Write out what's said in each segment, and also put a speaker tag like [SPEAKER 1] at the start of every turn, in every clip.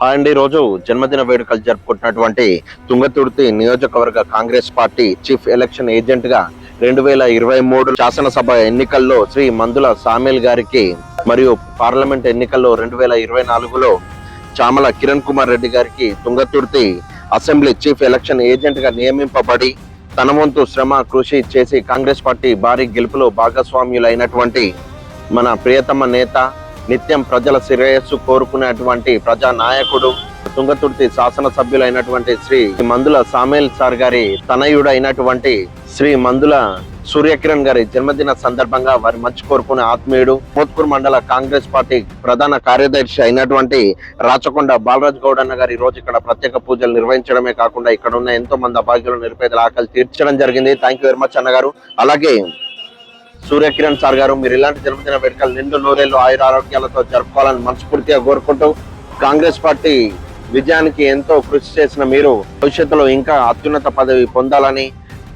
[SPEAKER 1] And ఈ రోజు జన్మదిన వేడుకలు జరుపుకుంటున్నటువంటి తుంగతుర్తి నియోజకవర్గ Congress party chief election agent గా 2023 శాసనసభ ఎన్నికల్లో శ్రీ మందుల సామేల్ గారికి మరియు పార్లమెంట్ ఎన్నికల్లో 2024లో చామల కిరణ్ కుమార్ రెడ్డి గారికి Thungathurthi assembly chief election agent గా నియమింపబడి తన వంతు శ్రమ కృషి చేసి కాంగ్రెస్ పార్టీ భారీ గెలుపులో భాగస్వామ్యులైనటువంటి మన ప్రియతమ నేత, నిత్యం ప్రజల శ్రేయస్సు కోరుకునేటువంటి ప్రజా నాయకుడు, తుంగతుర్తి శాసనసభ్యులైనటువంటి శ్రీ మందుల సామేల్ సార్ గారి తనయుడు అయినటువంటి శ్రీ మందుల సూర్యకిరణ్ గారి జన్మదిన సందర్భంగా వారి మంచి కోరుకునే ఆత్మీయుడు, మోత్కూర్ మండల కాంగ్రెస్ పార్టీ ప్రధాన కార్యదర్శి అయినటువంటి రాచకొండ బాలరాజ్ గౌడ్ అన్న గారు ఈ రోజు ఇక్కడ ప్రత్యేక పూజలు నిర్వహించడమే కాకుండా ఇక్కడ ఉన్న ఎంతో మంది అభాగ్యులు నిరుపేదల ఆకలి తీర్చడం జరిగింది. థ్యాంక్ యూ వెరీ మచ్ అన్న గారు. అలాగే సూర్యకిరణ్ సార్ గారు, మీరు ఇలాంటి జన్మదిన వేడుకలు నిండు నూరేళ్లు ఆయుర ఆరోగ్యాలతో జరుపుకోవాలని మనస్ఫూర్తిగా కోరుకుంటూ, కాంగ్రెస్ పార్టీ విజయానికి ఎంతో కృషి చేసిన మీరు భవిష్యత్తులో ఇంకా అత్యున్నత పదవి పొందాలని,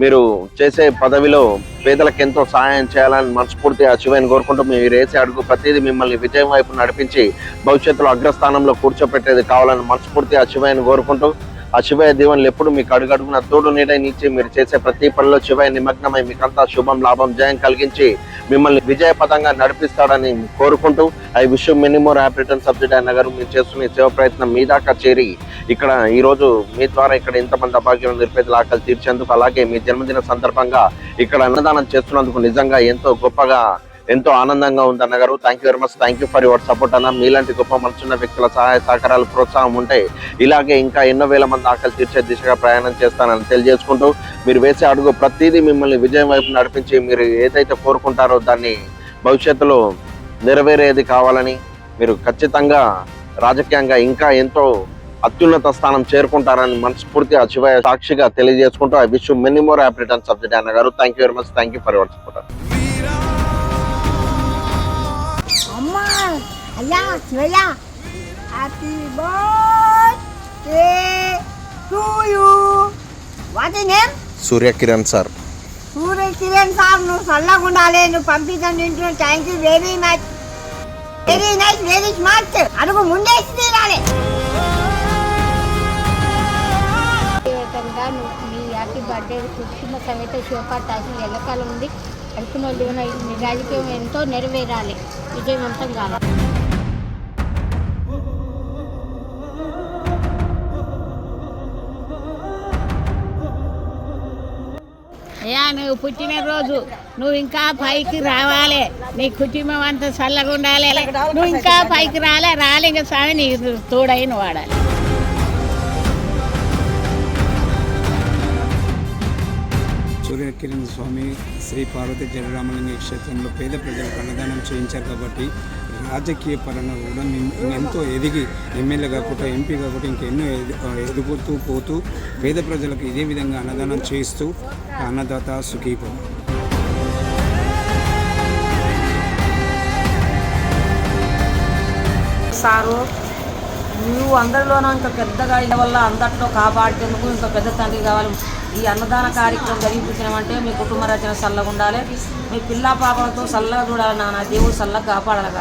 [SPEAKER 1] మీరు చేసే పదవిలో పేదలకు ఎంతో సహాయం చేయాలని మనస్ఫూర్తిగా శివయ్యని కోరుకుంటూ, మీరు వేసే అడుగు ప్రతిదీ మిమ్మల్ని విజయం వైపు నడిపించి భవిష్యత్తులో అగ్రస్థానంలో కూర్చోపెట్టేది కావాలని మనస్ఫూర్తిగా శివయ్యని కోరుకుంటూ, ఆ శివయ్య దీవెనలు ఎప్పుడు మీకు అడుగడుగున తోడు నీడనిచ్చి మీరు చేసే ప్రతి పనిలో శివయ్య నిమగ్నమై మీకంతా శుభం లాభం జయం కలిగించి మిమ్మల్ని విజయ పదంగా నడిపిస్తాడని కోరుకుంటూ, I wish you many more happy returns of the day అన్న గారు. మీరు చేస్తున్న సేవ ప్రయత్నం మీ దాకా చేరి ఇక్కడ ఈ రోజు మీ ద్వారా ఇక్కడ ఇంతమంది అభాగ్యులను నిరుపేదల ఆకలి తీర్చేందుకు, అలాగే మీ జన్మదిన సందర్భంగా ఇక్కడ అన్నదానం చేస్తున్నందుకు నిజంగా ఎంతో గొప్పగా, ఎంతో ఆనందంగా ఉంది అన్న గారు. Thank you very much. Thank you for your support అన్న. మీలాంటి గొప్ప మనసున్న వ్యక్తుల సహాయ సహకారాలు, ప్రోత్సాహం ఉంటే ఇలాగే ఇంకా ఎన్నో వేల మంది ఆకలి తీర్చే దిశగా ప్రయాణం చేస్తానని తెలియజేసుకుంటూ, మీరు వేసే అడుగు ప్రతిదీ మిమ్మల్ని విజయం వైపు నడిపించి మీరు ఏదైతే కోరుకుంటారో దాన్ని భవిష్యత్తులో నెరవేరేది కావాలని, మీరు ఖచ్చితంగా రాజకీయంగా ఇంకా ఎంతో అత్యున్నత స్థానం చేరుకుంటారని మనస్ఫూర్తిగా శివయ్య సాక్షిగా తెలియజేసుకుంటూ, I wish you many more happy returns of the day అన్న గారు. Thank you very much. Thank you for your support.
[SPEAKER 2] అయ్యా Shivayya, happy birthday to you. What is name?
[SPEAKER 1] Suryakiran sir.
[SPEAKER 2] Suryakiran sir, నువ్వు చల్లగా ఉండాలి. నువ్వు పంపించండి తింటున్నావు. Thank you very much. Very nice, very smart. అడుగు ముందేసి తీరాలి.
[SPEAKER 3] మీ హ్యాపీ బర్త్డే కుటుంబ సమేత శివపాతాసి ఎల్లకాలం ఉంది. అనుకున్న వాళ్ళు రాజకీయం ఎంతో నెరవేరాలి, విజయవంతం కావాలి. అయ్యా, నువ్వు పుట్టినరోజు, నువ్వు ఇంకా పైకి రావాలి. నీ కుటుంబం అంతా చల్లగా ఉండాలి. నువ్వు ఇంకా పైకి రాలే ఇంకా స్వామి నీకు తోడైన వాడాలి.
[SPEAKER 4] సూర్యకిరణ్ స్వామి శ్రీ పార్వతి జయరామలింగ క్షేత్రంలో పేద ప్రజలకు అన్నదానం చేయించారు కాబట్టి రాజకీయ పరంగా కూడా ఎంతో ఎదిగి ఎమ్మెల్యే కాకుండా, ఎంపీ కాకుండా ఇంకెన్నో ఎదుగుతూ పోతూ పేద ప్రజలకు ఇదే విధంగా అన్నదానం చేయిస్తూ అన్నదాత సుఖీభవ.
[SPEAKER 5] సారు, నువ్వు అందరిలోనూ ఇంకా పెద్దగా అయిన వల్ల అందరిలో కాపాడుతుందుకు ఇంకా పెద్ద తండ్రి కావాలి. ఈ అన్నదాన కార్యక్రమం జరిపించినామంటే మీ కుటుంబ రచన చల్లగా ఉండాలి. మీ పిల్ల పాపలతో చల్లగా చూడాలి నాన్న. దేవుడు చల్లగా కాపాడాలి.